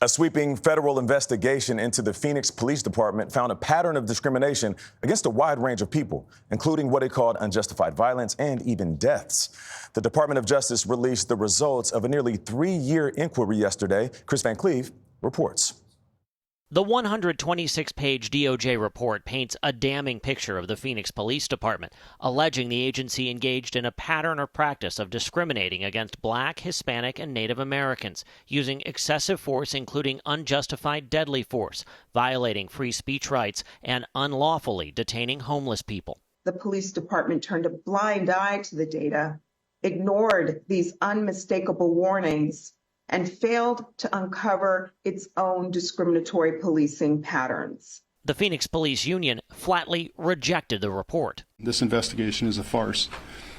A sweeping federal investigation into the Phoenix Police Department found a pattern of discrimination against a wide range of people, including what it called unjustified violence and even deaths. The Department of Justice released the results of a nearly 3-year inquiry yesterday. Chris Van Cleve reports. The 126-page DOJ report paints a damning picture of the Phoenix Police Department, alleging the agency engaged in a pattern or practice of discriminating against Black, Hispanic, and Native Americans, using excessive force, including unjustified deadly force, violating free speech rights, and unlawfully detaining homeless people. The police department turned a blind eye to the data, ignored these unmistakable warnings, and failed to uncover its own discriminatory policing patterns. The Phoenix Police Union flatly rejected the report. This investigation is a farce.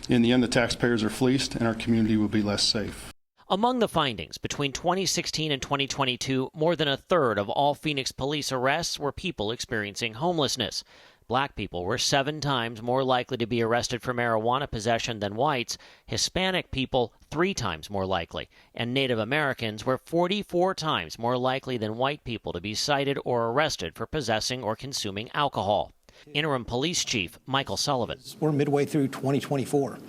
In the end, the taxpayers are fleeced and our community will be less safe. Among the findings, between 2016 and 2022, more than a third of all Phoenix police arrests were people experiencing homelessness. Black people were 7 times more likely to be arrested for marijuana possession than whites, Hispanic people 3 times more likely, and Native Americans were 44 times more likely than white people to be cited or arrested for possessing or consuming alcohol. Interim Police Chief Michael Sullivan. We're midway through 2024.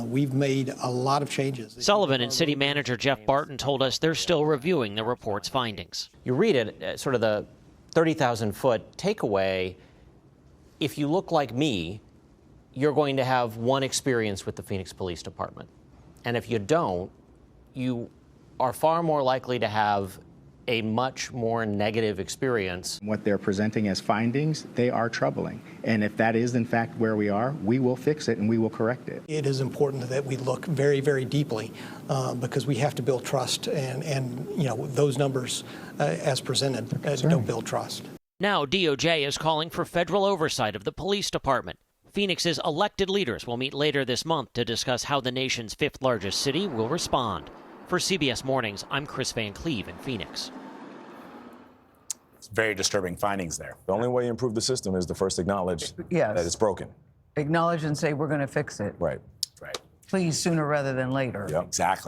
We've made a lot of changes. Sullivan and City Manager Jeff Barton told us they're still reviewing the report's findings. You read it, sort of the 30,000-foot takeaway. If you look like me, you're going to have one experience with the Phoenix Police Department. And if you don't, you are far more likely to have a much more negative experience. What they're presenting as findings, they are troubling. And if that is in fact where we are, we will fix it and we will correct it. It is important that we look very, very deeply because we have to build trust. And you know, those numbers as presented don't build trust. Now DOJ is calling for federal oversight of the police department. Phoenix's elected leaders will meet later this month to discuss how the nation's 5th largest city will respond. For CBS Mornings, I'm Chris Van Cleve in Phoenix. It's very disturbing findings there. The only way you improve the system is to first acknowledge that it's broken. Acknowledge and say we're going to fix it. Right. Right. Please, sooner rather than later. Yep. Exactly.